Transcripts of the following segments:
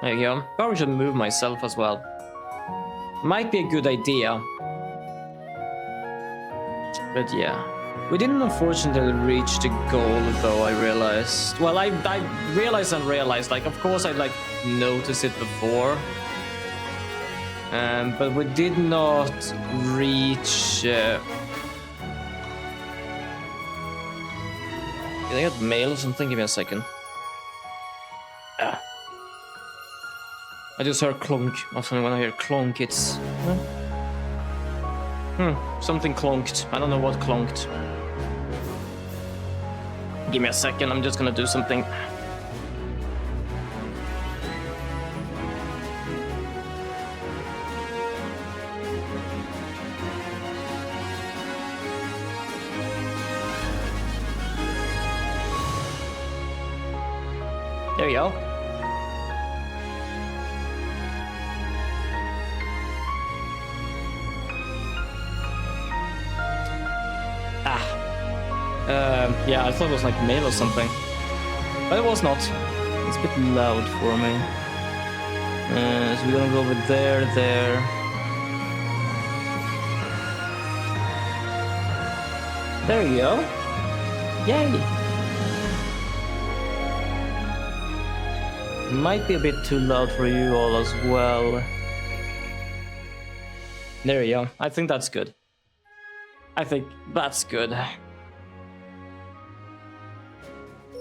There you go. Probably should move myself as well. Might be a good idea. But yeah. We didn't unfortunately reach the goal though, I realized. Well, I realized, like, of course I like noticed it before. But we did not reach... Did I get mail or something? Give me a second. I just heard clonk. Often when I hear clonk, it's... something clonked. I don't know what clonked. Give me a second, I'm just gonna do something. There you go. Yeah, I thought it was like mail or something, but it was not. It's a bit loud for me. So we're gonna go over there. There you go. Yay! Might be a bit too loud for you all as well. There you go. I think that's good.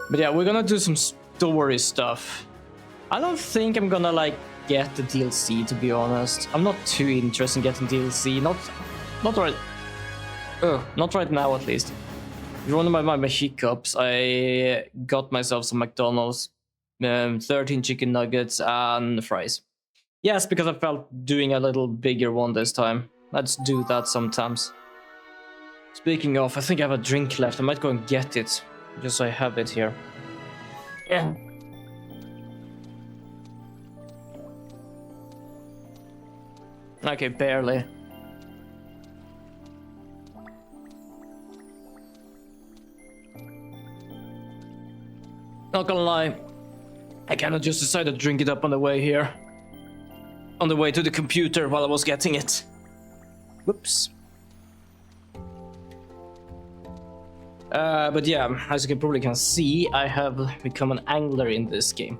But yeah, we're gonna do some story stuff. I don't think I'm gonna like get the DLC, to be honest. I'm not too interested in getting DLC. Not right now at least. One of my hiccups, I got myself some McDonald's, 13 chicken nuggets and fries. Yes, because I felt doing a little bigger one this time. Let's do that sometimes. Speaking of, I think I have a drink left. I might go and get it. Just so I have it here. Yeah. Okay, barely. Not gonna lie, I kinda just decided to drink it up on the way here. On the way to the computer while I was getting it. Whoops. But yeah, as you probably can see, I have become an angler in this game.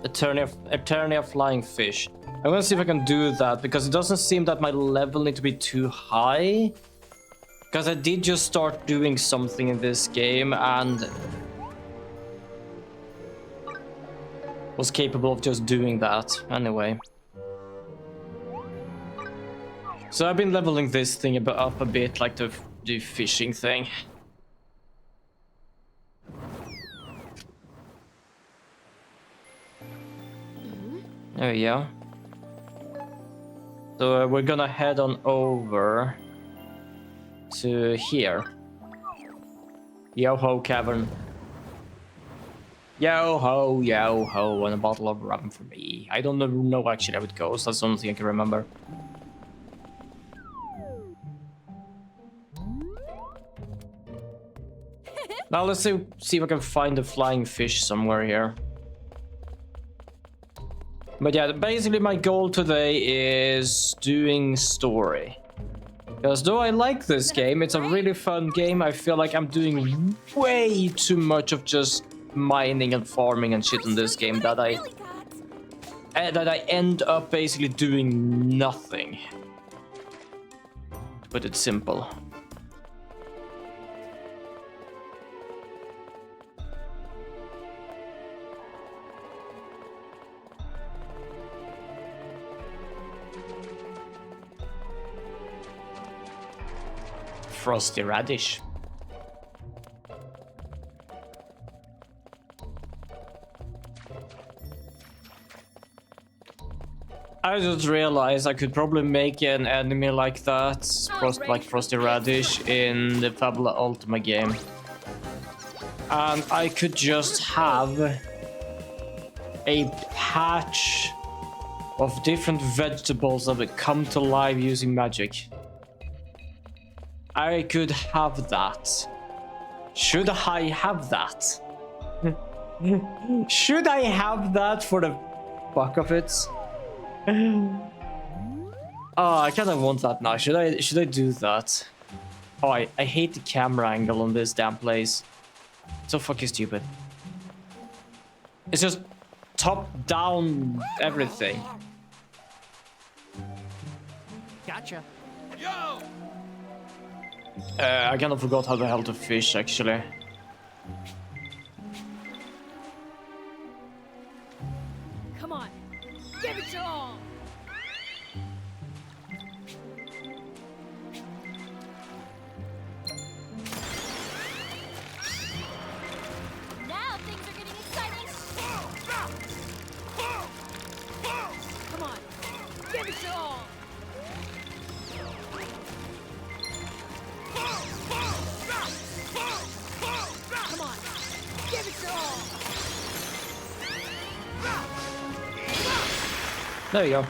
Eternia Flying Fish. I'm gonna see if I can do that, because it doesn't seem that my level need to be too high. Because I did just start doing something in this game and was capable of just doing that anyway. So I've been leveling this thing up a bit, like the fishing thing. There we go. So we're gonna head on over to here. Yo-ho Cavern. Yo-ho, yo-ho, and a bottle of rum for me. I don't know actually how it goes, that's the only thing I can remember. Now let's see if I can find a flying fish somewhere here. But yeah, basically my goal today is doing story. Because though I like this game, it's a really fun game, I feel like I'm doing way too much of just mining and farming and shit in this game that I end up basically doing nothing. To put it simple. Frosty radish. I just realized I could probably make an enemy like that, like Frosty Radish, in the Fabula Ultima game. And I could just have a patch of different vegetables that would come to life using magic. I could have that. Should I have that? Should I have that for the fuck of it? Oh, I kind of want that now. Should I do that? Oh, I hate the camera angle on this damn place. It's so fucking stupid. It's just top down everything. Gotcha. I kind of forgot how the hell to fish actually. Come on, give it your all. Now things are getting exciting. Come on, give it your all. Come on, give it your all. There you go.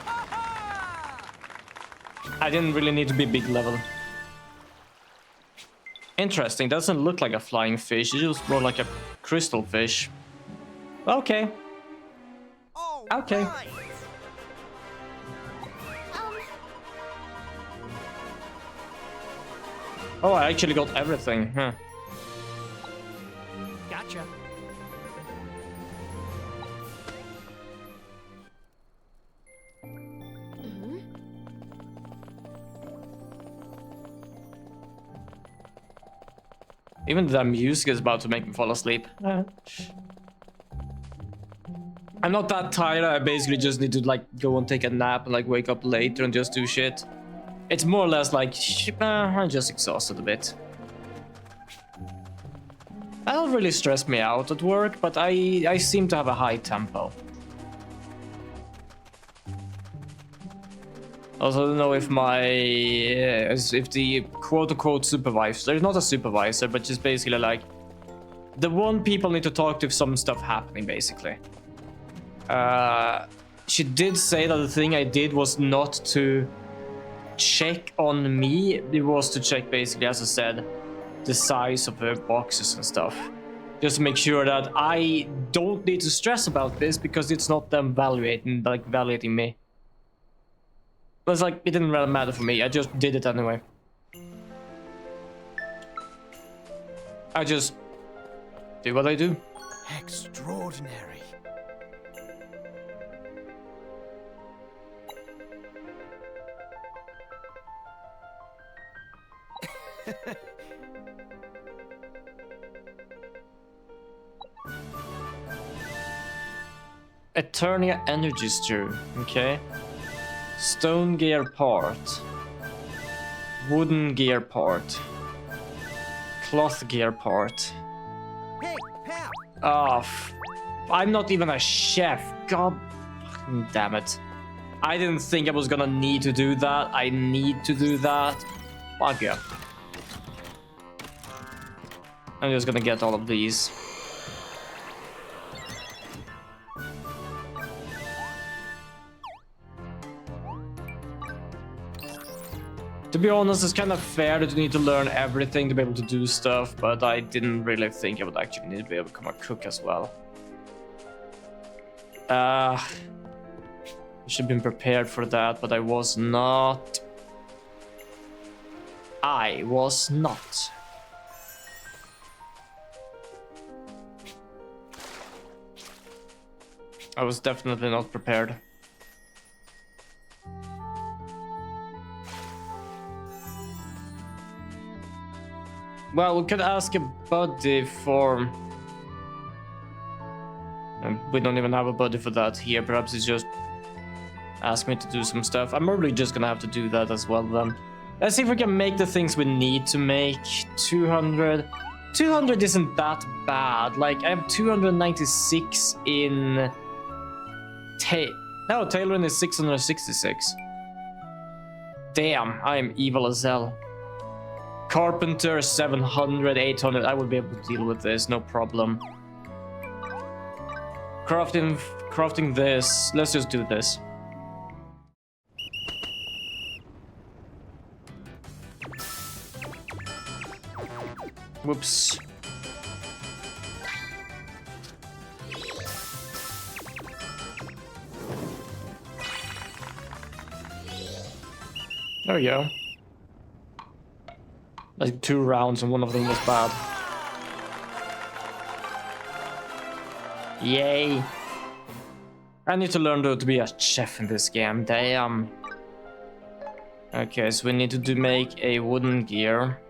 I didn't really need to be big level. Interesting, doesn't look like a flying fish, it looks more like a crystal fish. Okay. Okay. Oh, I actually got everything, huh? Gotcha. Even the music is about to make me fall asleep. I'm not that tired, I basically just need to like go and take a nap and like wake up later and just do shit. It's more or less like, I'm just exhausted a bit. That don't really stress me out at work, but I seem to have a high tempo. Also, I don't know if if the quote-unquote supervisor, there's not a supervisor, but just basically like, the one people need to talk to if some stuff happening, basically. She did say that the thing I did was not to check on me, it was to check basically, as I said, the size of the boxes and stuff. Just to make sure that I don't need to stress about this because it's not them validating me. But it's like, it didn't really matter for me, I just did it anyway. I just do what I do. Extraordinary. Eternia Energy Stew, okay. Stone gear part. Wooden gear part. Cloth gear part. Hey, pal. Oh, I'm not even a chef. God fucking damn it. I didn't think I was gonna need to do that. I need to do that. Fuck yeah. I'm just gonna get all of these. To be honest, it's kind of fair that you need to learn everything to be able to do stuff, but I didn't really think I would actually need to be able to become a cook as well. I should have been prepared for that, but I was not. I was not. I was definitely not prepared. Well, we could ask a buddy for... We don't even have a buddy for that here. Perhaps it's just ask me to do some stuff. I'm probably just gonna have to do that as well then. Let's see if we can make the things we need to make. 200. 200 isn't that bad. Like, I have 296 in... No, tailoring is 666. Damn, I am evil as hell. Carpenter 700, 800. I will be able to deal with this, no problem. Crafting this. Let's just do this. Whoops. There we go. Like 2 rounds and one of them was bad. Yay! I need to learn to be a chef in this game. Damn. Okay, so we need to make a wooden gear.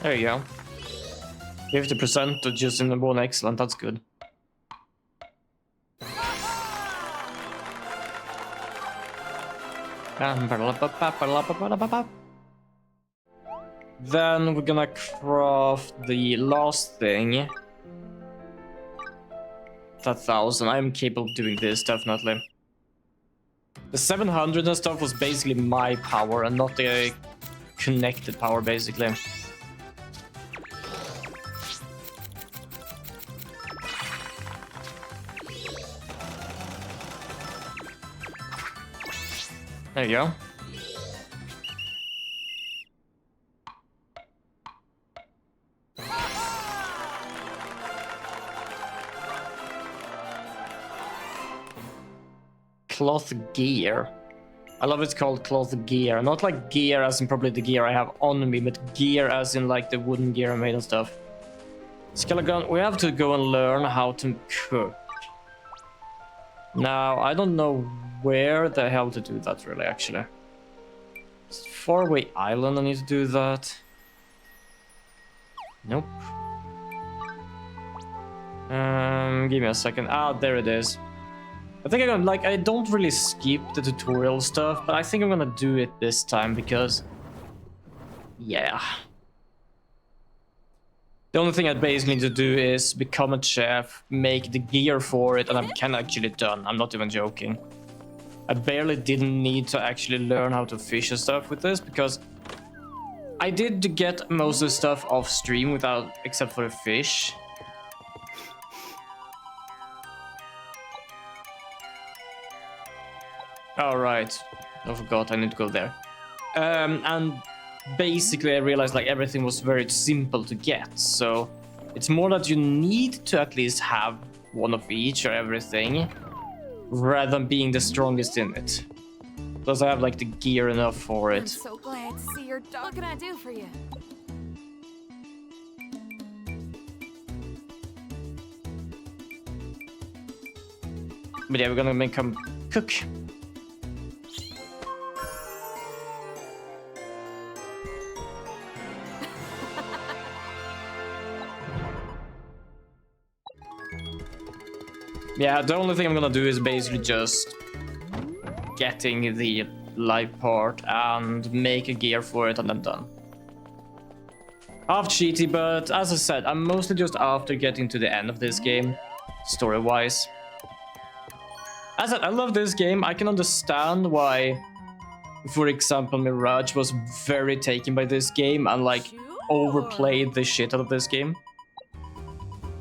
There you go. 50% to just in the one, excellent, that's good. Then we're gonna craft the last thing. That 1000, I'm capable of doing this, definitely. The 700 and stuff was basically my power and not the connected power, basically. There you go. Cloth gear. I love it's called cloth gear. Not like gear as in probably the gear I have on me, but gear as in like the wooden gear I made and stuff. Skeleton, we have to go and learn how to cook. Now, I don't know where the hell to do that really, actually. It's Faraway Island I need to do that. Nope. Give me a second. Ah, there it is. I think I'm gonna, like, I don't really skip the tutorial stuff, but I think I'm gonna do it this time because... yeah. The only thing I basically need to do is become a chef, make the gear for it, and I'm kind of actually done. I'm not even joking. I barely didn't need to actually learn how to fish and stuff with this, because I did get most of the stuff off stream without, except for the fish. Alright, I forgot, I need to go there. And basically I realized like everything was very simple to get, so it's more that you need to at least have one of each or everything, rather than being the strongest in it. Plus I have like the gear enough for it. I'm so glad to see your dog. What can I do for you? But yeah, we're gonna make him cook. Yeah, the only thing I'm gonna do is basically just getting the life part and make a gear for it and I'm done. Half cheaty, but as I said, I'm mostly just after getting to the end of this game, story-wise. As I said, I love this game. I can understand why, for example, Mirage was very taken by this game and like overplayed the shit out of this game.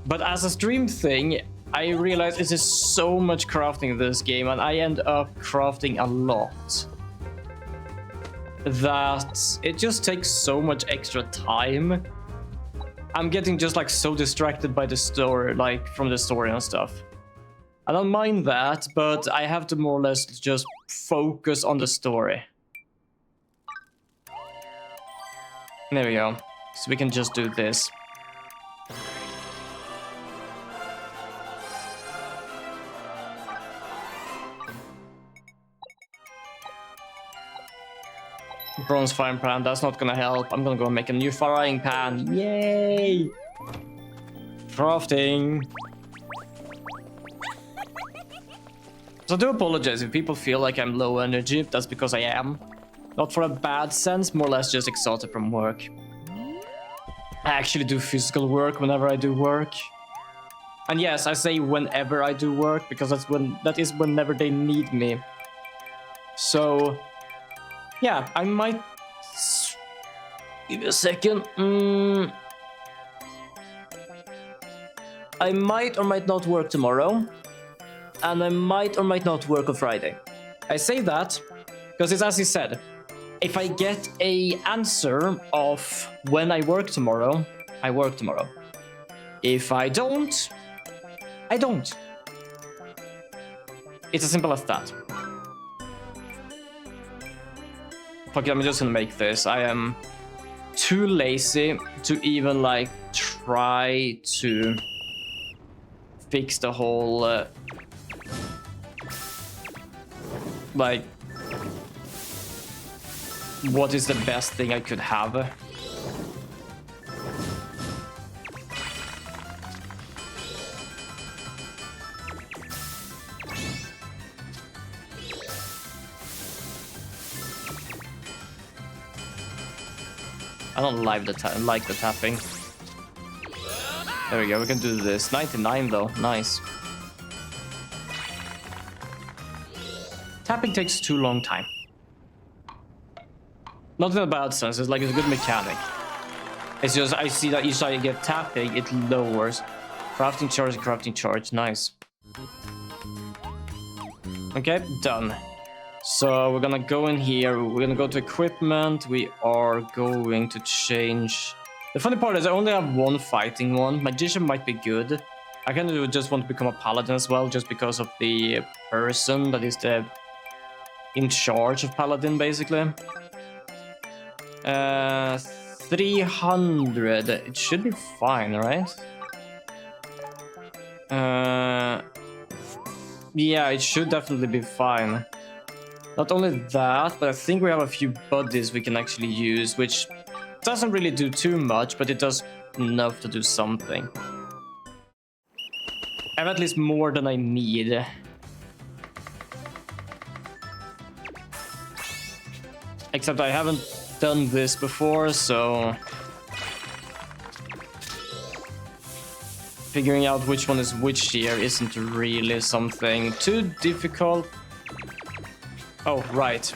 But as a stream thing, I realize it is so much crafting in this game, and I end up crafting a lot that it just takes so much extra time. I'm getting just like so distracted by the story, like from the story and stuff. I don't mind that, but I have to more or less just focus on the story. There we go. So we can just do this. Bronze frying pan, that's not gonna help. I'm gonna go make a new frying pan. Yay! Crafting. So I do apologize if people feel like I'm low energy. That's because I am. Not for a bad sense, more or less just exhausted from work. I actually do physical work whenever I do work. And yes, I say whenever I do work because that is whenever they need me. So yeah, I might Give me a second. I might or might not work tomorrow. And I might or might not work on Friday. I say that because it's as he said. If I get a answer of when I work tomorrow, I work tomorrow. If I don't, I don't. It's as simple as that. Fuck it, I'm just gonna make this. I am too lazy to even like try to fix the whole like what is the best thing I could have. I don't like the tapping. There we go, we can do this. 99 though, nice. Tapping takes too long time. Not in a bad sense, it's like it's a good mechanic. It's just, I see that each time you get tapping, it lowers. Crafting charge, nice. Okay, done. So we're gonna go in here, we're gonna go to equipment, we are going to change... The funny part is I only have one fighting one. Magician might be good. I kind of just want to become a paladin as well, just because of the person that is the in charge of paladin, basically. 300. It should be fine, right? Yeah, it should definitely be fine. Not only that, but I think we have a few buddies we can actually use, which doesn't really do too much, but it does enough to do something. I have at least more than I need. Except I haven't done this before, so... Figuring out which one is which here isn't really something too difficult. Oh, right.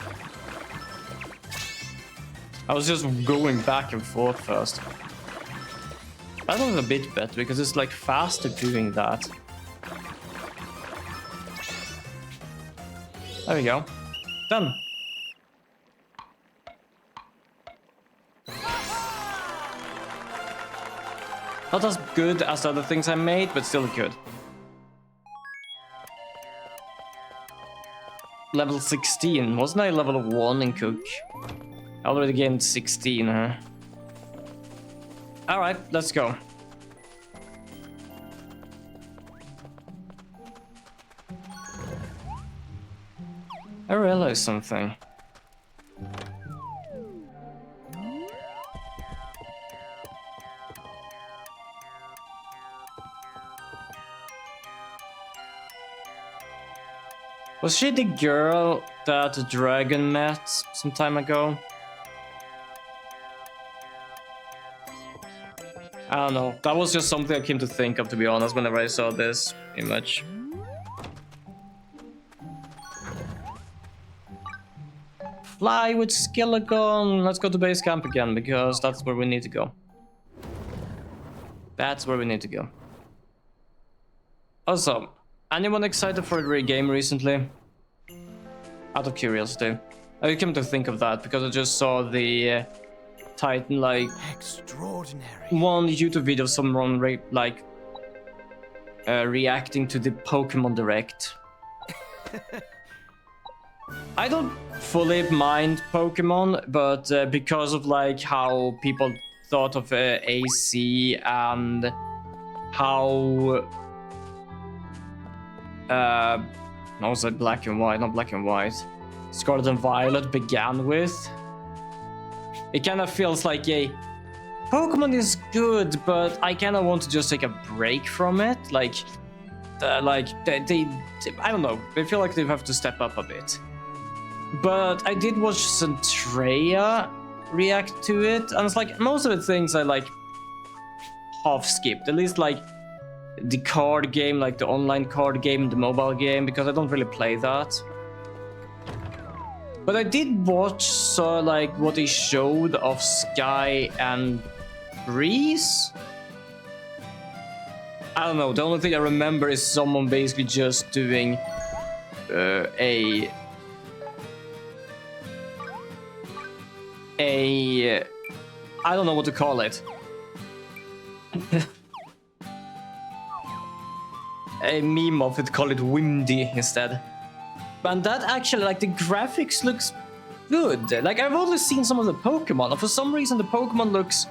I was just going back and forth first. That was a bit better because it's like faster doing that. There we go. Done. Not as good as the other things I made, but still good. Level 16. Wasn't I level 1 in Cook? I already gained 16, huh? Alright, let's go. I realized something. Was she the girl that the dragon met some time ago? I don't know. That was just something I came to think of, to be honest, whenever I saw this image. Fly with Skelegon! Let's go to base camp again, because that's where we need to go. That's where we need to go. Also, anyone excited for the game recently? Out of curiosity. I came to think of that because I just saw the Titan, like, Extraordinary. one YouTube video of someone reacting to the Pokemon Direct. I don't fully mind Pokemon, but because of like how people thought of AC and how I was like Black and White, not Black and White, Scarlet and Violet began with, it kind of feels like a Pokemon is good, but I kind of want to just take a break from it. Like they I don't know, they feel like they have to step up a bit. But I did watch Centrea react to it, and it's like most of the things I like half skipped, at least like the card game, like the online card game, the mobile game, because I don't really play that. But I did watch like what they showed of Sky and Breeze. I don't know. The only thing I remember is someone basically just doing a I don't know what to call it. A meme of it, call it Windy instead. And that actually, like, the graphics looks good. Like, I've only seen some of the Pokemon, and for some reason the Pokemon looks...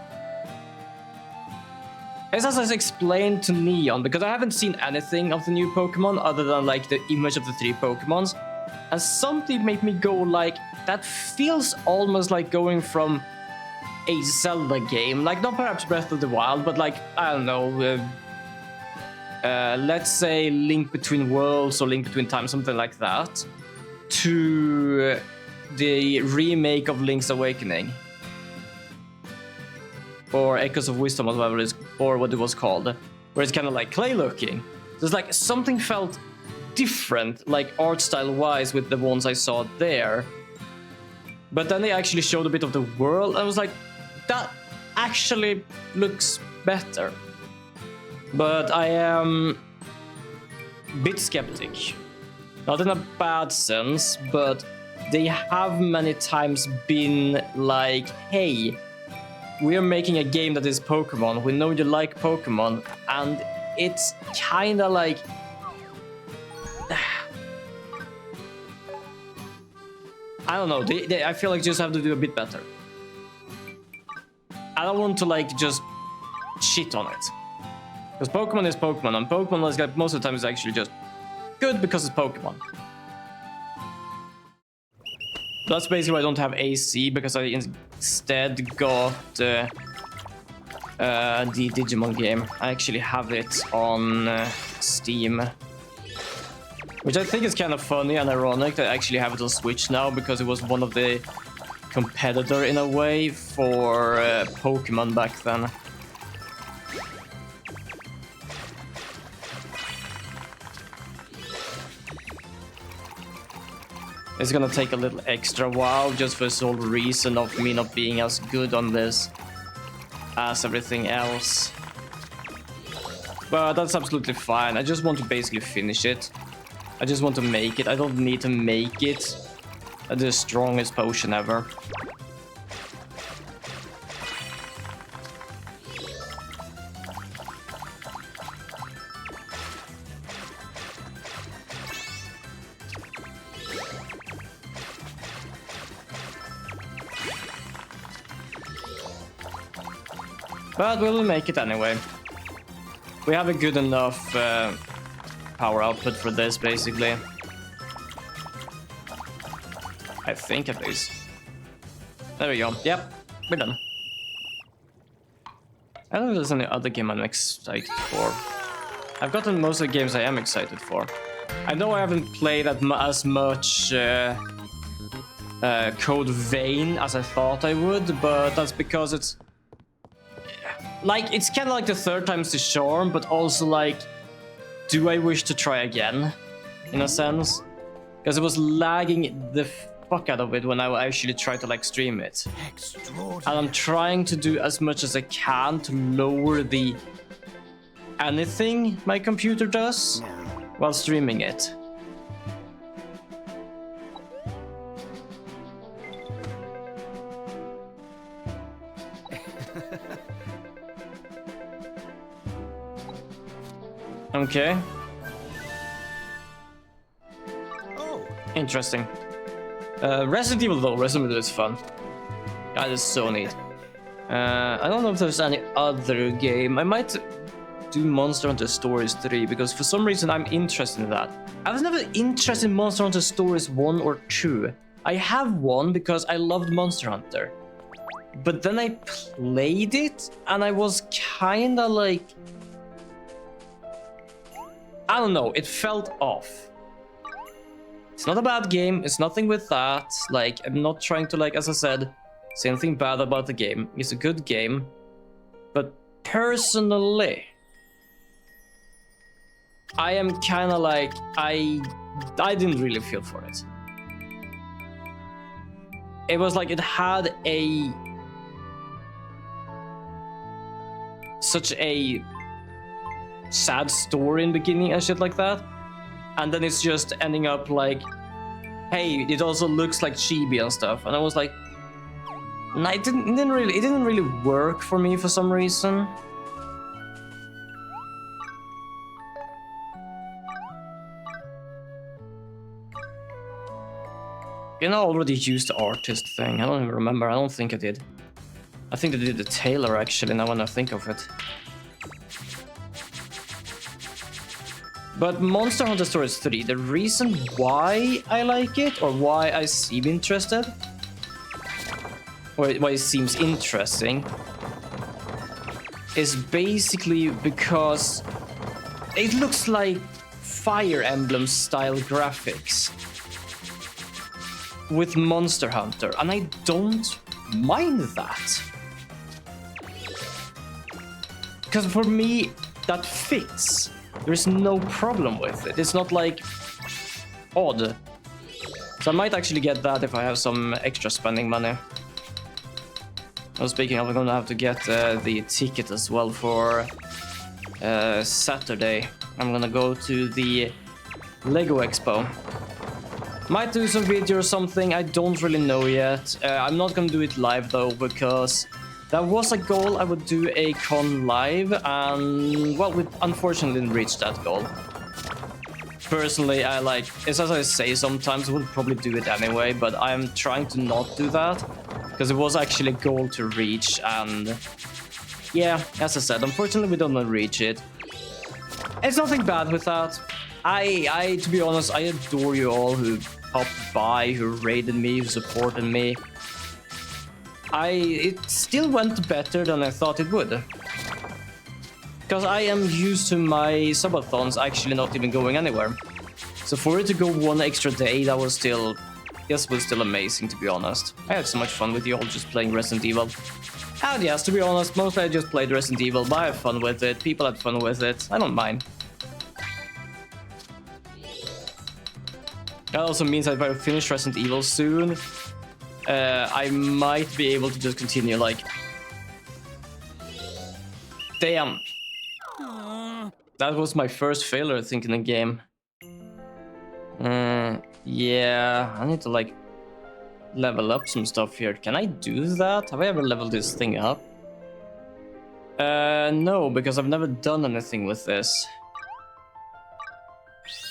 As I explained to Neon, because I haven't seen anything of the new Pokemon other than, like, the image of the 3 Pokemons. And something made me go, like, that feels almost like going from a Zelda game. Like, not perhaps Breath of the Wild, but, like, I don't know... let's say Link Between Worlds or Link Between Time, something like that, to the remake of Link's Awakening. Or Echoes of Wisdom, or whatever it is, or what it was called, where it's kind of like clay looking. There's like something felt different, like art style wise, with the ones I saw there. But then they actually showed a bit of the world, and I was like, that actually looks better. But I am a bit skeptic. Not in a bad sense, but they have many times been like, hey, we are making a game that is Pokemon. We know you like Pokemon, and it's kinda like... I don't know, I feel like just have to do a bit better. I don't want to like just shit on it. Because Pokemon is Pokemon, and Pokemon is like, most of the time is actually just good because it's Pokemon. That's basically why I don't have AC, because I instead got the Digimon game. I actually have it on Steam. Which I think is kind of funny and ironic that I actually have it on Switch now, because it was one of the competitor in a way for Pokemon back then. It's gonna take a little extra while just for the sole reason of me not being as good on this as everything else. But that's absolutely fine. I just want to basically finish it. I just want to make it. I don't need to make it the strongest potion ever. But we'll make it anyway. We have a good enough power output for this, basically. I think, at least. There we go. Yep, we're done. I don't know if there's any other game I'm excited for. I've gotten most of the games I am excited for. I know I haven't played as much Code Vein as I thought I would, but that's because it's... Like, it's kind of like the third time's the charm, but also like, do I wish to try again, in a sense? Because it was lagging the fuck out of it when I actually tried to like stream it. And I'm trying to do as much as I can to lower the anything my computer does while streaming it. Okay. Oh, Interesting. Resident Evil though, Resident Evil is fun. That is so neat. I don't know if there's any other game. I might do Monster Hunter Stories 3 because for some reason I'm interested in that. I was never interested in Monster Hunter Stories 1 or 2. I have one because I loved Monster Hunter. But then I played it and I was kinda like... I don't know, it felt off. It's not a bad game, it's nothing with that. Like, I'm not trying to, like, as I said, say anything bad about the game. It's a good game. But personally, I am kind of like, I didn't really feel for it. it was like it had such a sad story in the beginning and shit like that, and then it's just ending up like, hey, it also looks like chibi and stuff, and I was like, nah, it didn't really work for me for some reason. You know, I already used the artist thing. I don't even remember. I don't think I did. I think I did the tailor actually, now when I think of it. But Monster Hunter Stories 3, the reason why I like it, or why I seem interested, or why it seems interesting, is basically because it looks like Fire Emblem style graphics with Monster Hunter, and I don't mind that. Because for me, that fits. There's no problem with it. It's not like odd. So I might actually get that if I have some extra spending money. Well, speaking of, I'm gonna have to get the ticket as well for Saturday. I'm gonna go to the Lego Expo. Might do some video or something, I don't really know yet. I'm not gonna do it live though, because that was a goal. I would do a con live, and well, we unfortunately didn't reach that goal. Personally, I like, as I say sometimes, I would probably do it anyway, but I'm trying to not do that, because it was actually a goal to reach, and yeah, as I said, unfortunately we don't reach it. It's nothing bad with that. I to be honest, I adore you all who popped by, who raided me, who supported me. It still went better than I thought it would. Because I am used to my subathons actually not even going anywhere. So for it to go one extra day, that was still amazing, to be honest. I had so much fun with you all just playing Resident Evil. And yes, to be honest, mostly I just played Resident Evil, but I had fun with it, people had fun with it, I don't mind. That also means that if I finish Resident Evil soon, I might be able to just continue, like... Damn. That was my first failure, I think, in the game. Yeah, I need to, like, level up some stuff here. Can I do that? Have I ever leveled this thing up? No, because I've never done anything with this.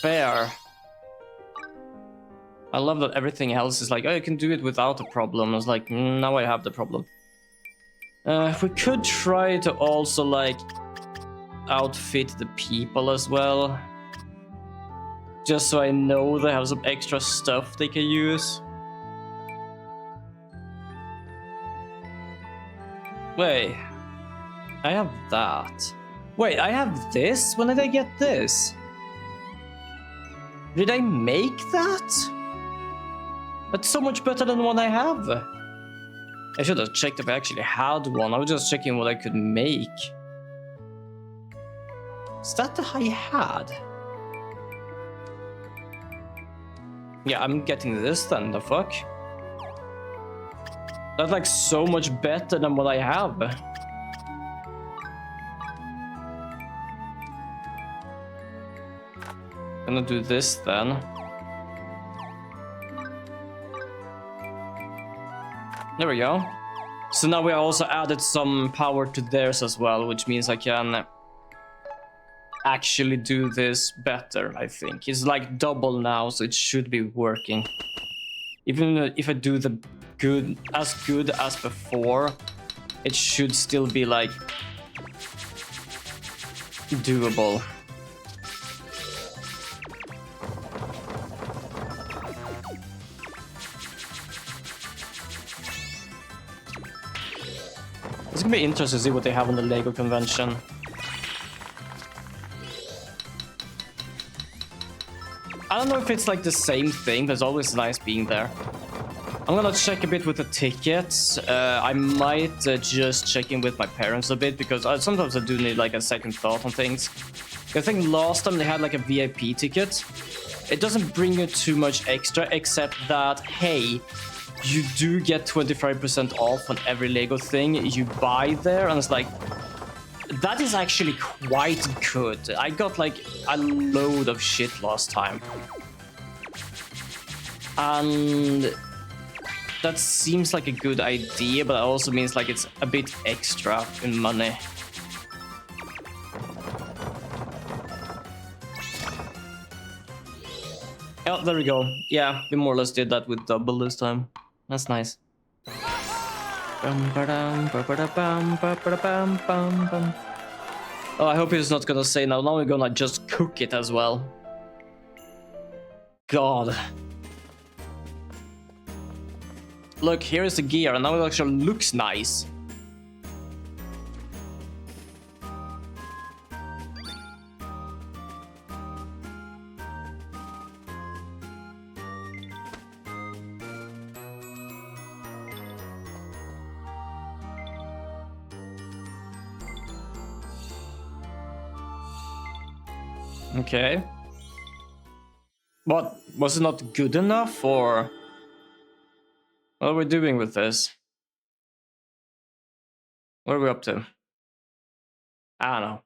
Fair. I love that everything else is like, oh, you can do it without a problem. I was like, now I have the problem. We could try to also, like, outfit the people as well. Just so I know they have some extra stuff they can use. Wait. I have that. Wait, I have this? When did I get this? Did I make that? That's so much better than what I have. I should have checked if I actually had one. I was just checking what I could make. Is that the I had? Yeah, I'm getting this then, the fuck? That's like so much better than what I have. Gonna do this then. There we go. So now we also added some power to theirs as well, which means I can actually do this better, I think. It's like double now, so it should be working. Even if I do the good as before, it should still be like doable. It's gonna be interesting to see what they have on the LEGO convention. I don't know if it's like the same thing, but it's always nice being there. I'm gonna check a bit with the tickets. I might just check in with my parents a bit, because sometimes I do need like a second thought on things. I think last time they had like a VIP ticket. It doesn't bring you too much extra, except that, hey, you do get 25% off on every Lego thing you buy there, and it's like, that is actually quite good. I got like a load of shit last time. And that seems like a good idea, but it also means like it's a bit extra in money. Oh, there we go. Yeah, we more or less did that with double this time. That's nice. Oh, I hope he's not gonna say now we're gonna just cook it as well. God. Look, here is the gear, and now it actually looks nice. Okay. What? Was it not good enough, or what are we doing with this? What are we up to? I don't know.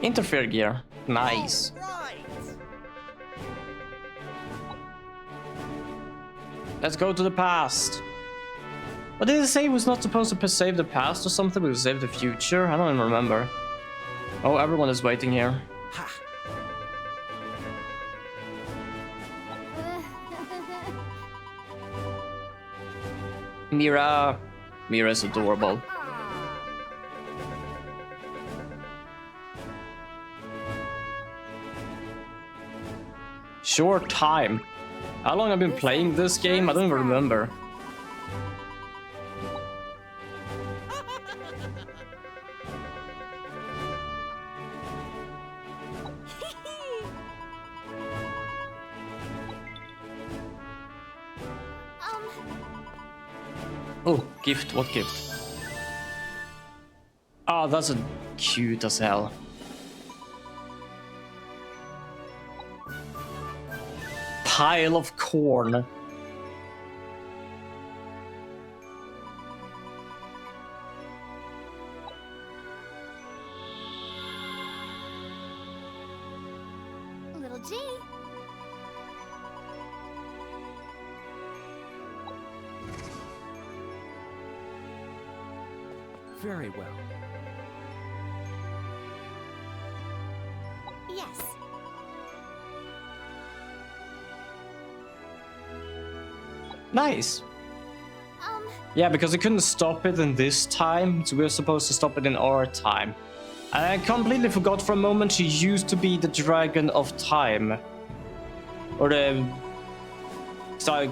Interfere gear. Nice. Right. Let's go to the past. What did it say? It was not supposed to save the past or something, but save the future? I don't even remember. Oh, everyone is waiting here. Ha. Mira. Mira is adorable. Short time. How long have I been playing this game? I don't even remember. Oh, gift. What gift? Ah, that's a cute as hell. Pile of corn. Little G. Very well. Yes. Nice. Yeah, because we couldn't stop it in this time, so we were supposed to stop it in our time. And I completely forgot for a moment she used to be the Dragon of Time. Or the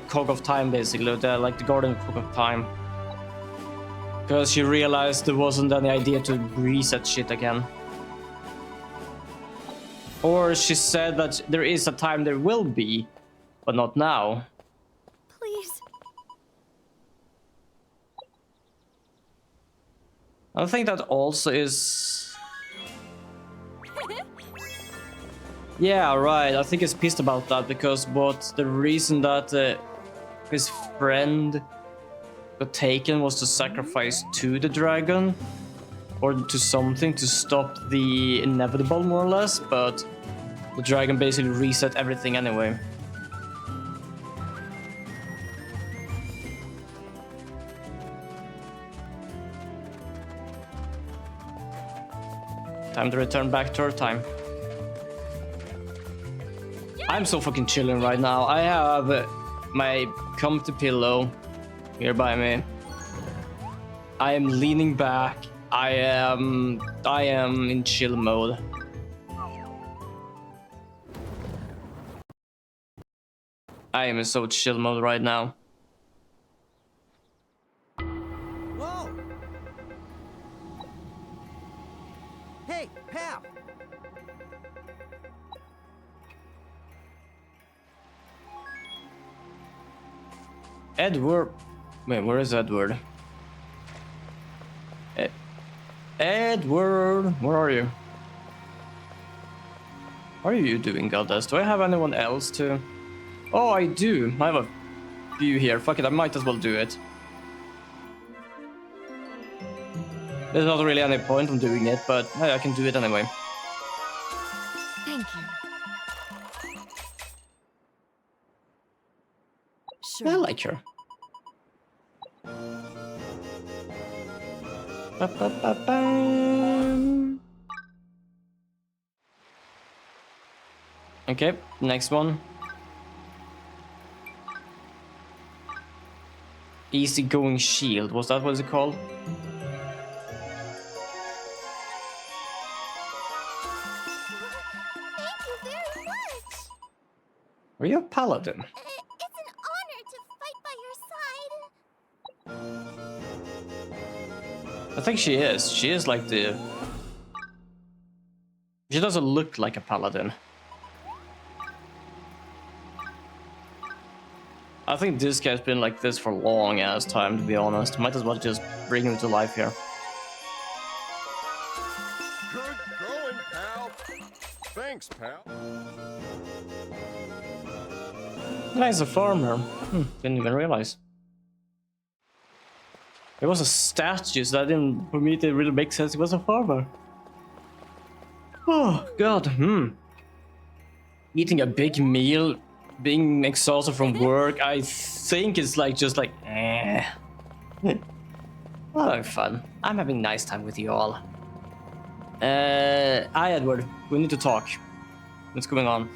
Cog of Time, basically, like the Guardian Cog of Time. Because she realized there wasn't any idea to reset shit again. Or she said that there is a time there will be, but not now. Please. I think that also is... Yeah, right. I think he's pissed about that because the reason that his friend got taken was to sacrifice to the dragon or to something to stop the inevitable, more or less, but the dragon basically reset everything anyway. Time to return back to our time. I'm so fucking chilling right now. I have my comfy pillow here by me. I am leaning back. I am in chill mode. I am in so chill mode right now. Whoa. Hey, pal. Edward. Wait, where is Edward? Edward, where are you? What are you doing, Goddess? Do I have anyone else to... Oh, I do. I have a few here. Fuck it, I might as well do it. There's not really any point in doing it, but hey, I can do it anyway. Thank you. I Sure. like her. Ba-ba-ba-bam. Okay, next one. Easygoing shield, was that what it's called? Thank you very much. Are you a paladin? It's an honor to fight by your side. I think she is. She is like the... She doesn't look like a paladin. I think this guy's been like this for a long ass time, to be honest. Might as well just bring him to life here. Good going, pal. Thanks, pal. Nice, a farmer. Didn't even realize. It was a statue, so that didn't, for me, it didn't really make sense. It was a farmer. Oh, God. Eating a big meal, being exhausted from work, I think it's like, just like, eh. Well, I'm fun. I'm having a nice time with you all. Hi, Edward. We need to talk. What's going on?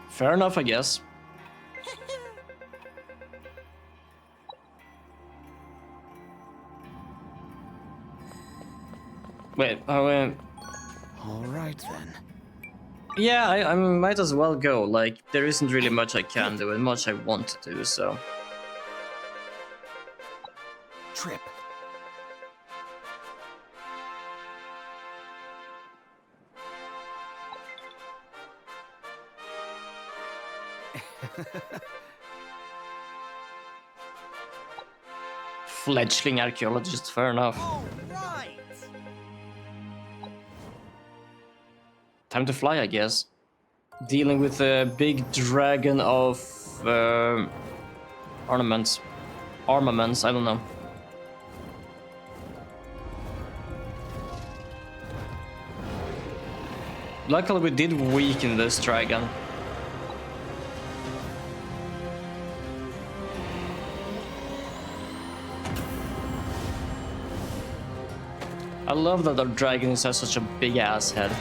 Fair enough, I guess. Wait, All right then. yeah, I might as well go. Like, there isn't really much I can do and much I want to do, so... Trip. Fledgling archaeologist, fair enough. All right. Time to fly, I guess. Dealing with a big dragon of armaments, I don't know. Luckily, we did weaken this dragon. I love that our dragon has such a big ass head.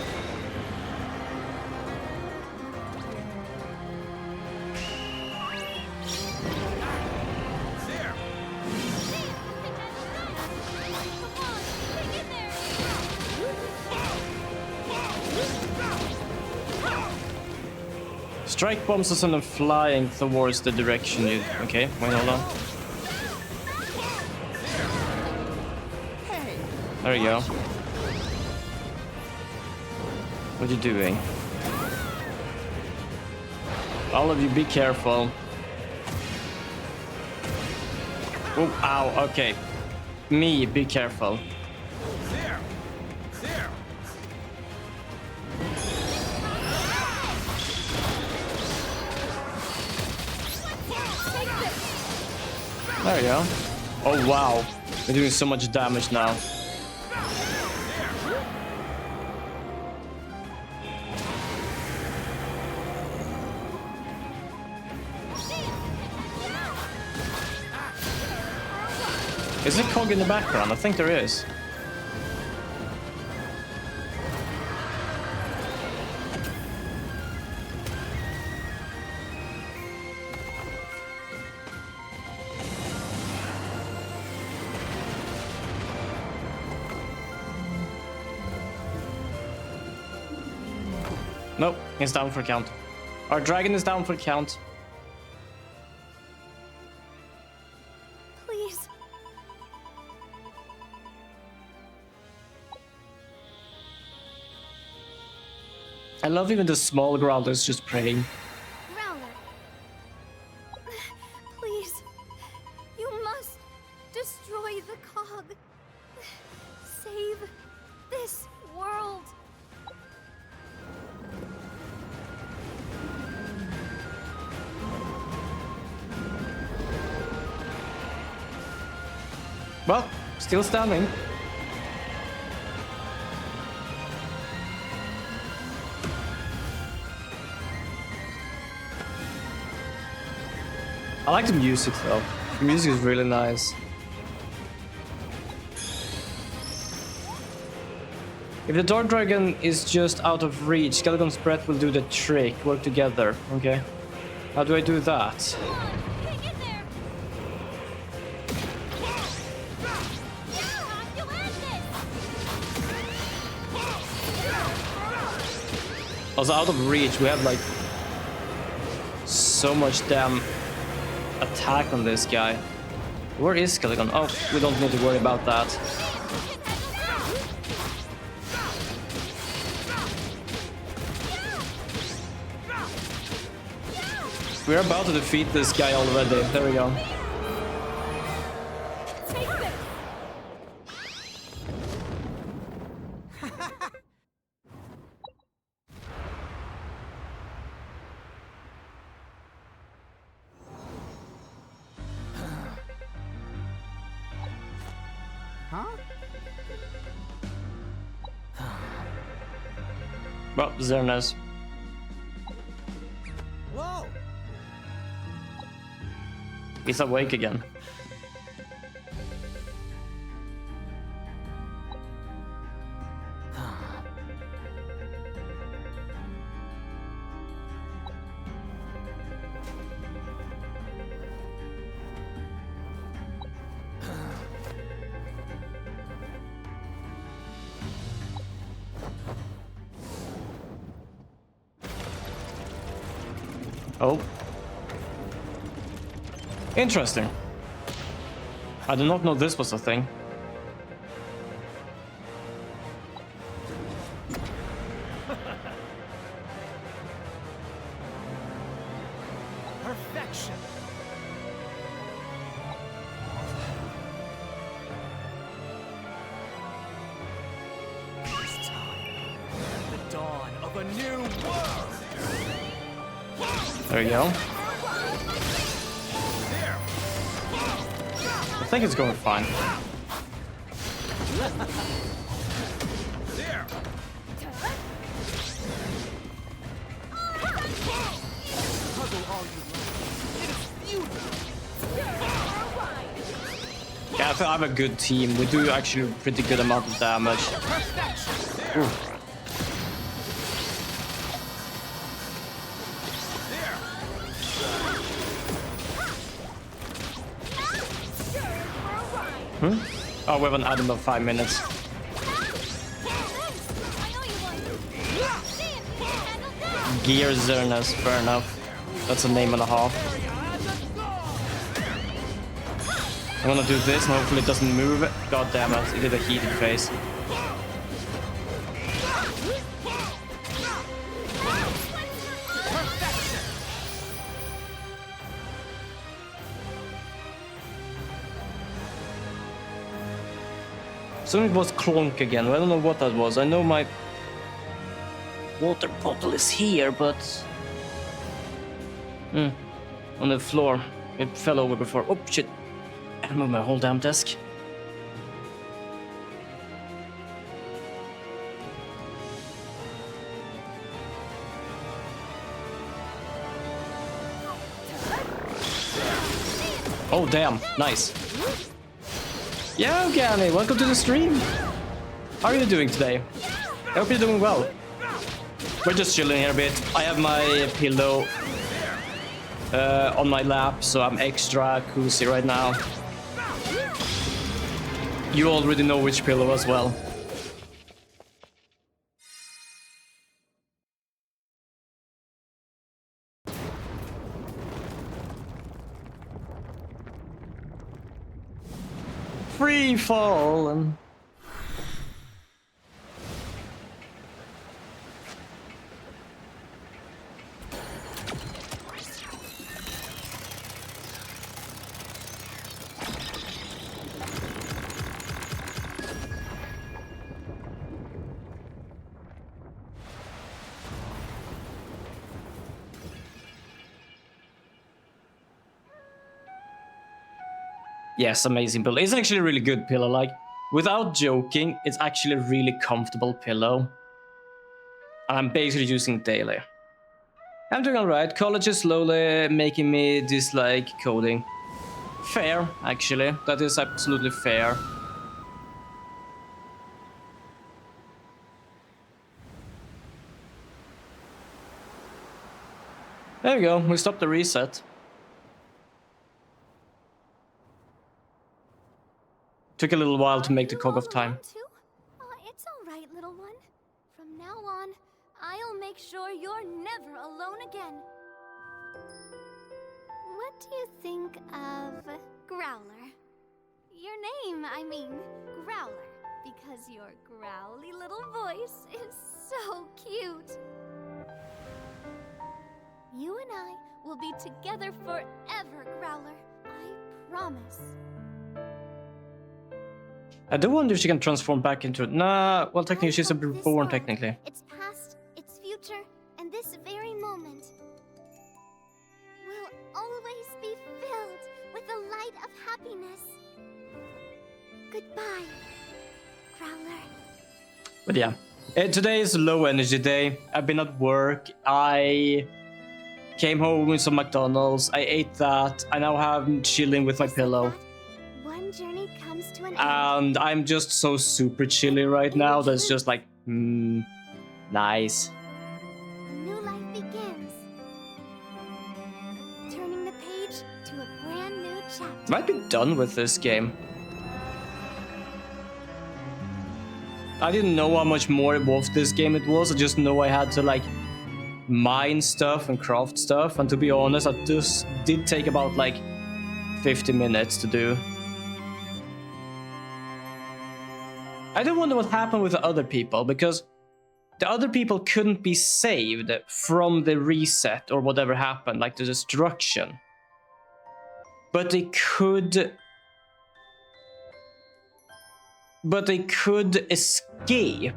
Strike bombs are sort of flying towards the direction you... Okay, wait, hold on. There you go. What are you doing? All of you, be careful. Oh, ow, okay. Me, be careful. There you go. Oh wow, we're doing so much damage now. Is it Cog in the background? I think there is. Nope, it's down for count. Our dragon is down for count. Please. I love even the small growlers just praying. Growler. Please. You must destroy the cog. Save this world. Well, still standing. I like the music though. The music is really nice. If the Dark Dragon is just out of reach, Skeleton's Breath will do the trick. Work together. Okay. How do I do that? Come on, hang in there. Time to end this. Also, out of reach, we have like so much damn attack on this guy. Where is Skeleton? Oh, we don't need to worry about that. We're about to defeat this guy already. There we go. Take this. Huh? Well, Xerneas. Whoa! He's awake again. Oh. Interesting. I did not know this was a thing. Perfection! It's time. The dawn of a new world! There you go. I think it's going fine. There! Puzzle all you like. It is beautiful! Yeah, I feel I have a good team. We do actually a pretty good amount of damage. Perfection! Ooh. Hmm? Oh, we have an item of 5 minutes. I know you want. See if you can handle that. Gear Xerneas, fair enough. That's a name and a half. I'm gonna do this and hopefully it doesn't move. God damn it, it did a heated face. So it was Clonk again. I don't know what that was. I know my water bottle is here, but on the floor. It fell over before. Oh shit! I moved my whole damn desk. Oh damn! Nice. Yeah, Gani, welcome to the stream. How are you doing today? I hope you're doing well. We're just chilling here a bit. I have my pillow on my lap, so I'm extra cozy right now. You already know which pillow as well. Free fall and Yes, amazing pillow. It's actually a really good pillow. Like, without joking, it's actually a really comfortable pillow. I'm basically using it daily. I'm doing alright. College is slowly making me dislike coding. Fair, actually. That is absolutely fair. There we go. We stopped the reset. Took a little while to make the cog of time. It's all right, little one. From now on, I'll make sure you're never alone again. What do you think of Growler? Your name, I mean, Growler, because your growly little voice is so cute. You and I will be together forever, Growler. I promise. I do wonder if she can transform back into... Nah, well, technically she's a reborn, technically. Its past, its future, and this very moment will always be filled with the light of happiness. Goodbye, Growler. But yeah, today is a low energy day. I've been at work. I came home with some McDonald's. I ate that. I now have chilling with my pillow. One journey comes to an end. And I'm just so super chilly right now. That's just like, nice. A new life begins. Turning the page to a brand new chapter. Might be done with this game. I didn't know how much more of this game it was. I just know I had to like mine stuff and craft stuff. And to be honest, this did take about like 50 minutes to do. I do wonder what happened with the other people, because the other people couldn't be saved from the reset or whatever happened, like the destruction. But they could... escape.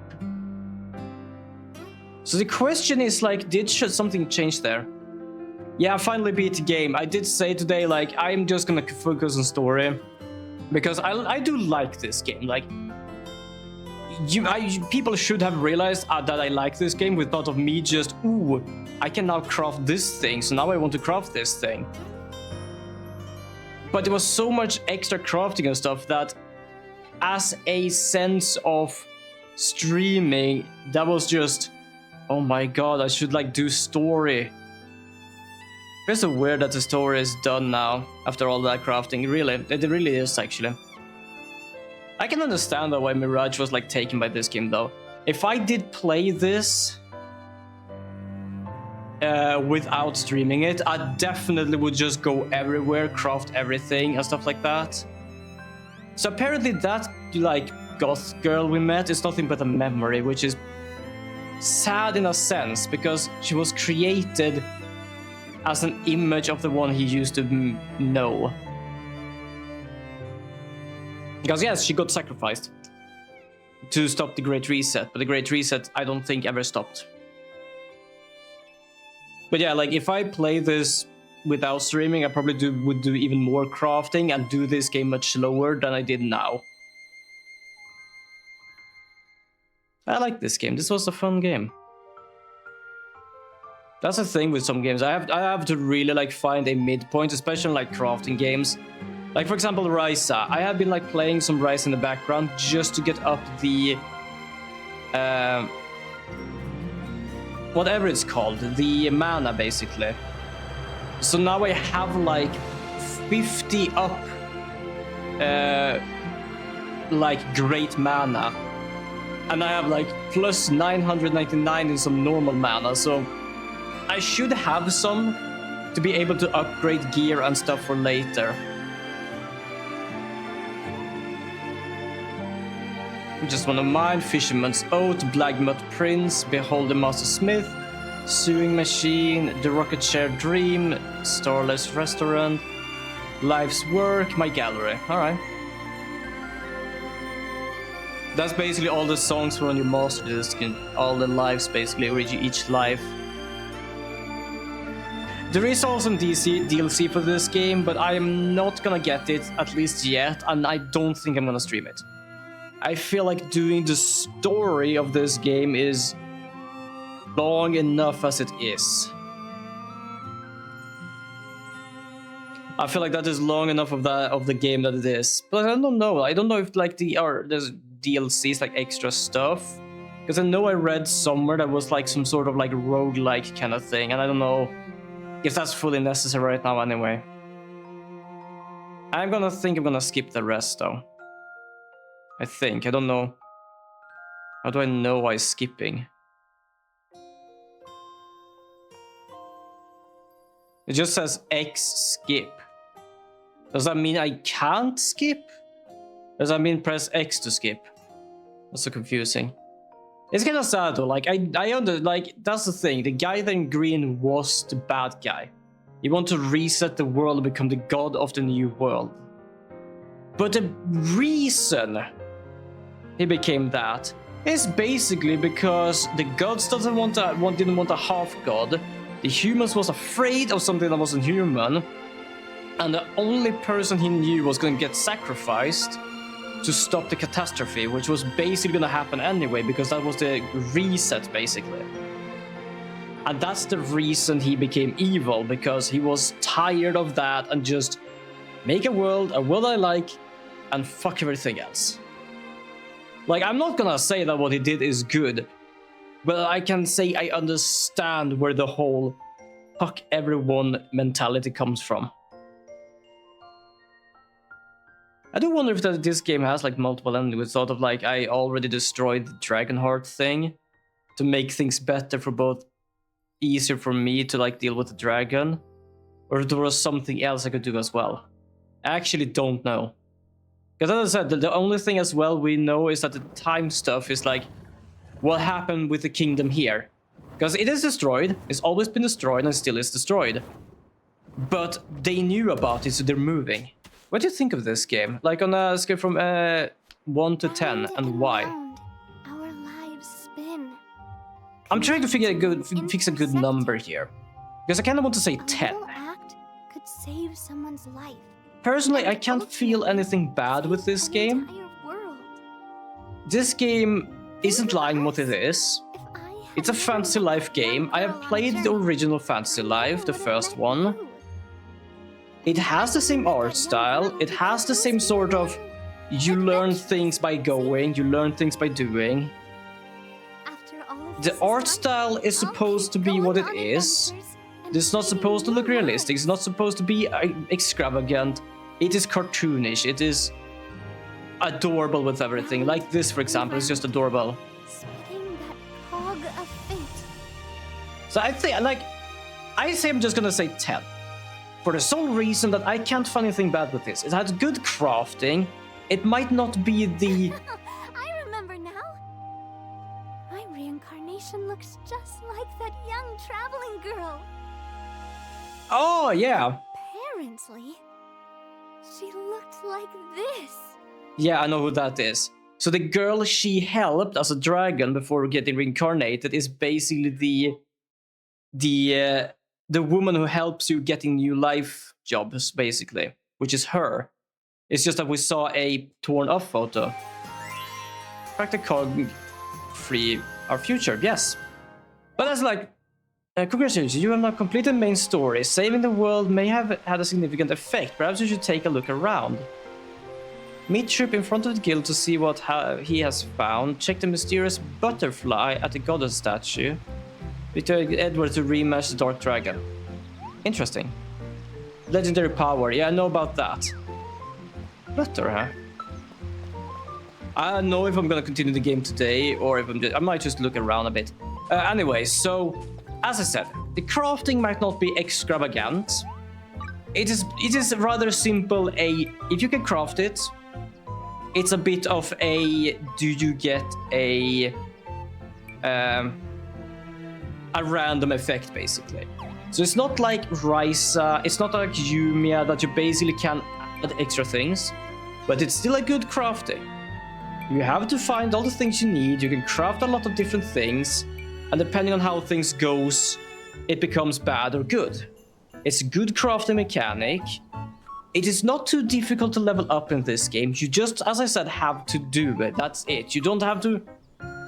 So the question is, like, did something change there? Yeah, I finally beat the game. I did say today, like, I'm just gonna focus on story. Because I do like this game, like... people should have realized that I like this game without of me just, ooh, I can now craft this thing, so now I want to craft this thing. But there was so much extra crafting and stuff that as a sense of streaming, that was just, oh my god, I should like do story. It's so weird that the story is done now after all that crafting. Really, it really is actually. I can understand though why Mirage was like taken by this game though. If I did play this without streaming it, I definitely would just go everywhere, craft everything and stuff like that. So apparently that like goth girl we met is nothing but a memory, which is sad in a sense because she was created as an image of the one he used to know. Because yes, she got sacrificed to stop the Great Reset, but the Great Reset I don't think ever stopped. But yeah, like if I play this without streaming, I probably would do even more crafting and do this game much slower than I did now. I like this game. This was a fun game. That's the thing with some games. I have to really like find a midpoint, especially in, like crafting games. Like for example, Ryza. I have been like playing some Ryza in the background just to get up the whatever it's called, the mana basically. So now I have like 50 up like great mana, and I have like plus 999 in some normal mana, so I should have some to be able to upgrade gear and stuff for later. Just want to mine, Fisherman's Oath, Blackmud Prince, Behold the Master Smith, Sewing Machine, The Rocket Chair Dream, Starless Restaurant, Life's Work, My Gallery. Alright. That's basically all the songs for on your master disc, all the lives basically, or each life. There is also some DLC for this game, but I am not gonna get it, at least yet, and I don't think I'm gonna stream it. I feel like doing the story of this game is long enough as it is. I feel like that is long enough of the game that it is. But I don't know. I don't know if like there's DLCs, like extra stuff. Because I know I read somewhere that was like some sort of like roguelike kind of thing, and I don't know if that's fully necessary right now anyway. I'm gonna skip the rest though. I think. I don't know. How do I know why skipping? It just says X skip. Does that mean I can't skip? Does that mean press X to skip? That's so confusing. It's kind of sad though. Like like that's the thing. The guy in green was the bad guy. He wanted to reset the world and become the god of the new world. But the reason he became that is basically because the gods didn't want a half god. The humans was afraid of something that wasn't human, and the only person he knew was going to get sacrificed to stop the catastrophe, which was basically going to happen anyway, because that was the reset, basically. And that's the reason he became evil, because he was tired of that and just make a world I like, and fuck everything else. Like, I'm not gonna say that what he did is good, but I can say I understand where the whole fuck everyone mentality comes from. I do wonder if this game has like multiple endings, with sort of like I already destroyed the Dragonheart thing to make things better for both, easier for me to like deal with the dragon, or if there was something else I could do as well. I actually don't know. Because as I said, the only thing as well we know is that the time stuff is like what happened with the kingdom here. Because it is destroyed, it's always been destroyed and still is destroyed. But they knew about it, so they're moving. What do you think of this game? Like on a scale from 1 to 10, and why? Our lives spin. I'm trying to fix a good number here. Because I kind of want to say 10. A little act could save someone's life. Personally, I can't feel anything bad with this game. This game isn't lying what it is. It's a Fantasy Life game. I have played the original Fantasy Life, the first one. It has the same art style. It has the same sort of, you learn things by going, you learn things by doing. The art style is supposed to be what it is. It's not supposed to look realistic. It's not supposed to be extravagant. It is cartoonish. It is adorable with everything. Like this, for example, is just adorable. So I think, I say I'm just gonna say 10. For the sole reason that I can't find anything bad with this. It has good crafting. It might not be the... I remember now. My reincarnation looks just like that young traveling girl. Oh, yeah. Apparently, she looked like this. Yeah, I know who that is. So the girl she helped as a dragon before getting reincarnated is basically the woman who helps you getting new life jobs, basically, which is her. It's just that we saw a torn off photo. Practical free our future, yes. But that's like, congratulations, you have now completed the main story. Saving the world may have had a significant effect. Perhaps you should take a look around. Meet Trip in front of the guild to see what he has found. Check the mysterious butterfly at the goddess statue. Victor Edward to rematch the Dark Dragon. Interesting. Legendary power. Yeah, I know about that. Better, huh? I don't know if I'm gonna continue the game today or if I might just look around a bit. Anyway, so as I said, the crafting might not be extravagant. It is rather simple. If you can craft it, it's a bit of a. Do you get a random effect, basically? So it's not like Ryza, it's not like Yumia that you basically can add extra things, but it's still a good crafting. You have to find all the things you need, you can craft a lot of different things, and depending on how things goes, it becomes bad or good. It's a good crafting mechanic. It is not too difficult to level up in this game. You just, as I said, have to do it. That's it. You don't have to...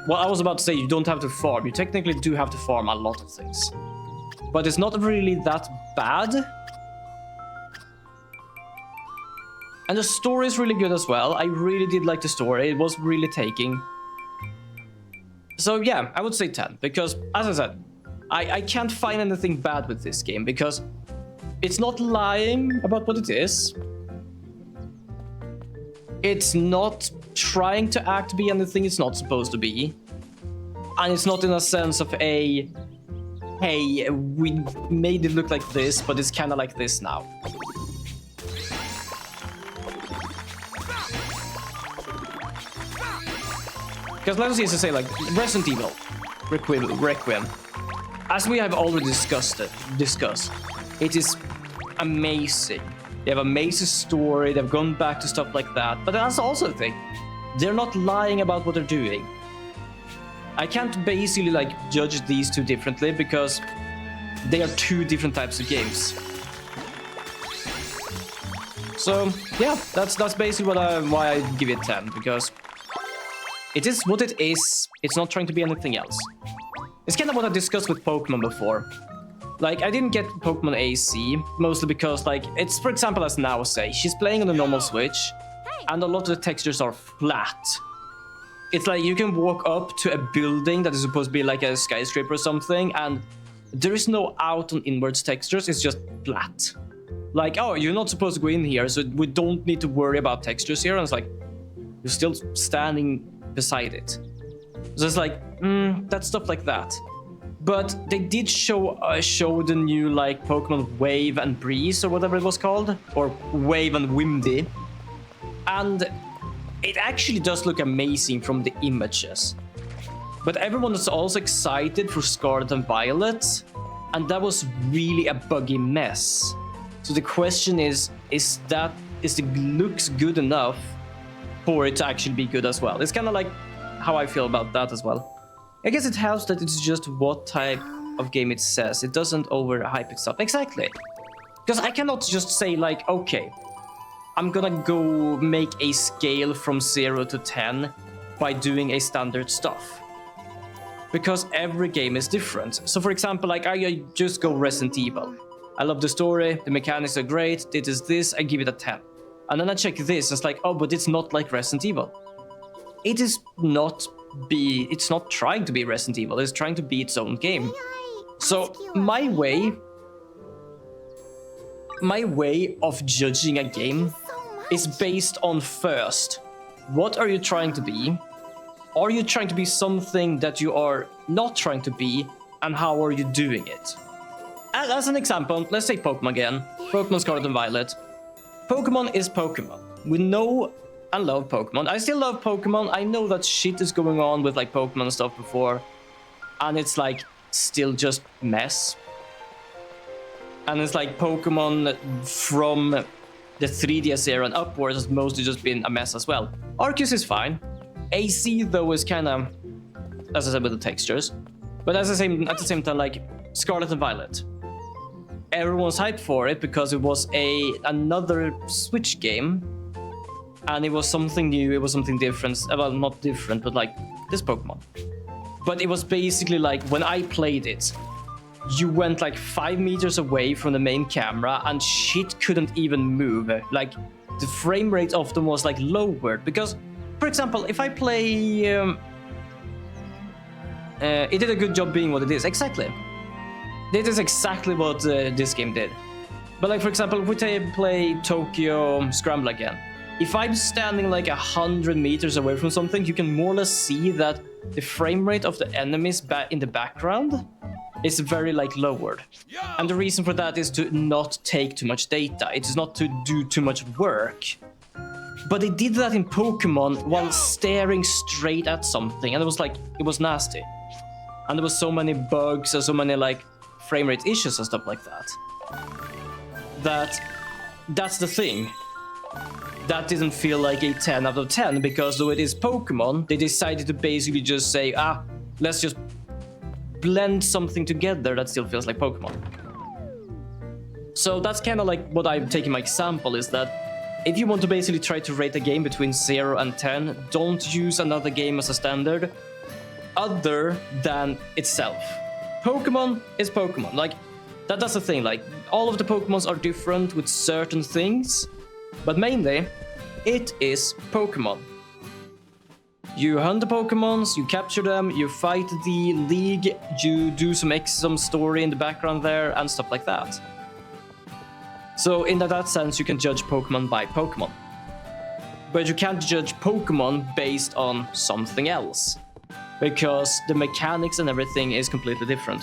Well, I was about to say you don't have to farm. You technically do have to farm a lot of things. But it's not really that bad. And the story is really good as well. I really did like the story. It was really taking. So yeah, I would say 10. Because, as I said, I can't find anything bad with this game. Because it's not lying about what it is. It's not trying to act to be anything it's not supposed to be. And it's not in a sense of a... Hey, we made it look like this, but it's kind of like this now. Because let's just say, like, Resident Evil Requiem. As we have already discussed, it is amazing. They have amazing story, they've gone back to stuff like that. But that's also the thing. They're not lying about what they're doing. I can't basically, like, judge these two differently because they are two different types of games. So, yeah, that's basically why I give it 10, because it is what it is. It's not trying to be anything else. It's kind of what I discussed with Pokemon before. Like, I didn't get Pokemon AC, mostly because, like, it's, for example, as Now say, she's playing on the normal Switch, and a lot of the textures are flat. It's like you can walk up to a building that is supposed to be like a skyscraper or something, and there is no out and inwards textures, it's just flat. Like, oh, you're not supposed to go in here, so we don't need to worry about textures here, and it's like, you're still standing beside it. So it's like, that stuff like that. But they did show the new, like, Pokemon Wave and Breeze, or whatever it was called, or Wave and Windy, and it actually does look amazing from the images. But everyone is also excited for Scarlet and Violet, and that was really a buggy mess. So the question is the looks good enough for it to actually be good as well? It's kind of like how I feel about that as well. I guess it helps that it's just what type of game it says. It doesn't overhype itself. Exactly. Because I cannot just say, like, okay, I'm gonna go make a scale from 0 to 10 by doing a standard stuff. Because every game is different. So for example, like, I just go Resident Evil. I love the story, the mechanics are great, it is this, I give it a 10. And then I check this, it's like, oh, but it's not like Resident Evil. It's not trying to be Resident Evil, it's trying to be its own game. So my way of judging a game is based on, first, what are you trying to be? Are you trying to be something that you are not trying to be, and how are you doing it? As an example, let's say Pokemon again. Pokemon Scarlet and Violet. Pokemon is Pokemon. We know and love Pokemon. I still love Pokemon. I know that shit is going on with, like, Pokemon and stuff before, and it's like still just mess. And it's like Pokemon from the 3DS era and upwards has mostly just been a mess as well. Arceus is fine. AC though is kind of, as I said, with the textures. But at the same time, like Scarlet and Violet, everyone's hyped for it because it was another Switch game, and it was something new. It was something different. Well, not different, but like this Pokemon. But it was basically like when I played it, you went like 5 meters away from the main camera and shit couldn't even move. Like the frame rate of them was like lowered because, for example, if I play, it did a good job being what it is. Exactly. This is exactly what this game did. But like, for example, if we play Tokyo Scramble again, if I'm standing like 100 meters away from something, you can more or less see that the frame rate of the enemies in the background is very like lowered. And the reason for that is to not take too much data. It is not to do too much work. But they did that in Pokemon while staring straight at something, and it was nasty. And there was so many bugs and so many like frame rate issues and stuff like that. That's the thing. That didn't feel like a 10 out of 10 because though it is Pokemon, they decided to basically just say, let's just blend something together that still feels like Pokemon. So that's kind of like what I'm taking my example is that if you want to basically try to rate a game between 0 and 10, don't use another game as a standard other than itself. Pokemon is Pokemon. Like, that's the thing. Like, all of the Pokemons are different with certain things, but mainly, it is Pokemon. You hunt the Pokemons, you capture them, you fight the league, you do some story in the background there, and stuff like that. So in that sense, you can judge Pokemon by Pokemon. But you can't judge Pokemon based on something else, because the mechanics and everything is completely different.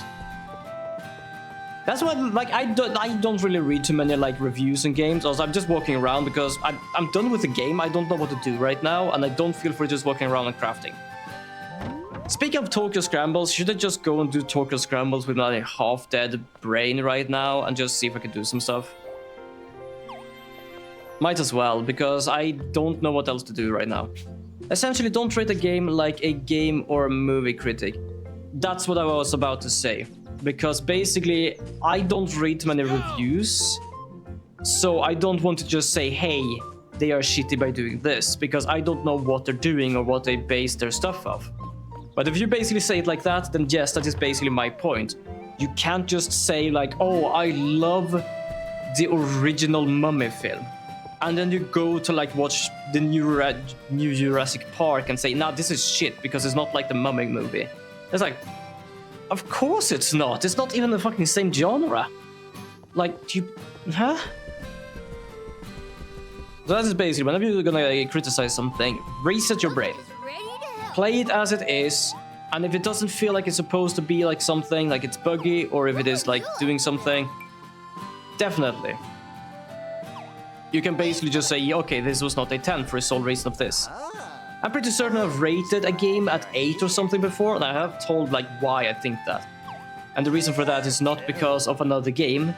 That's why, like, I don't really read too many like reviews and games. Also, I'm just walking around because I'm done with the game. I don't know what to do right now, and I don't feel for just walking around and crafting. Speaking of Tokyo Scrambles, should I just go and do Tokyo Scrambles with my half-dead brain right now and just see if I can do some stuff? Might as well, because I don't know what else to do right now. Essentially, don't rate a game like a game or a movie critic. That's what I was about to say. Because basically, I don't read many reviews, so I don't want to just say, hey, they are shitty by doing this, because I don't know what they're doing or what they base their stuff off. But if you basically say it like that, then yes, that is basically my point. You can't just say like, oh, I love the original Mummy film, and then you go to like watch the new Jurassic Park and say, nah, this is shit because it's not like the Mummy movie. It's like, of course it's not. It's not even the fucking same genre. Like, huh? So that is basically, whenever you're gonna criticize something, reset your brain. Play it as it is, and if it doesn't feel like it's supposed to be like something, like it's buggy, or if it is like doing something, definitely. You can basically just say, okay, this was not a 10 for a sole reason of this. I'm pretty certain I've rated a game at 8 or something before, and I have told like why I think that. And the reason for that is not because of another game,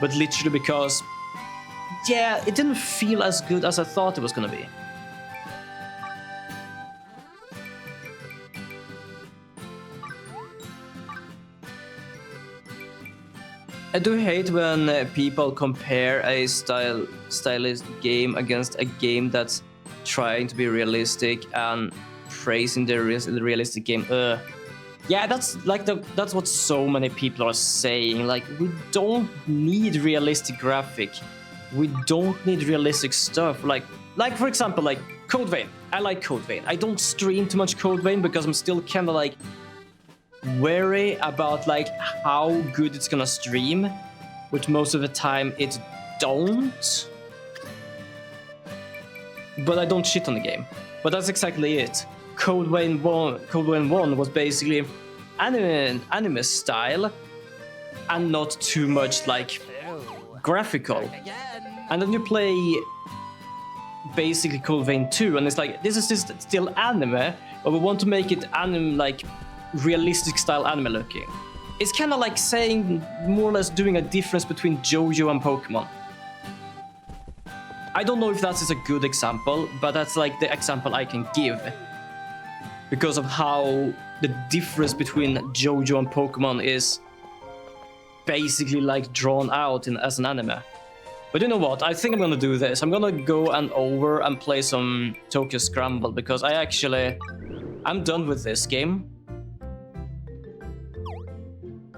but literally because, yeah, it didn't feel as good as I thought it was gonna be. I do hate when people compare a stylish game against a game that's trying to be realistic and praising the realistic game. Yeah, that's like that's what so many people are saying. Like, we don't need realistic graphic. We don't need realistic stuff. Like for example, like Code Vein. I like Code Vein. I don't stream too much Code Vein because I'm still kind of like wary about like how good it's gonna stream, which most of the time it don't. But I don't shit on the game. But that's exactly it. Code Vein 1 was basically anime style and not too much like graphical. And then you play basically Code Vein 2 and it's like, this is just still anime, but we want to make it anime, like realistic style anime looking. It's kind of like saying, more or less doing a difference between JoJo and Pokemon. I don't know if that is a good example, but that's like the example I can give. Because of how the difference between JoJo and Pokemon is basically like drawn out as an anime. But you know what? I think I'm gonna do this. I'm gonna go over and play some Tokyo Scramble because I'm done with this game.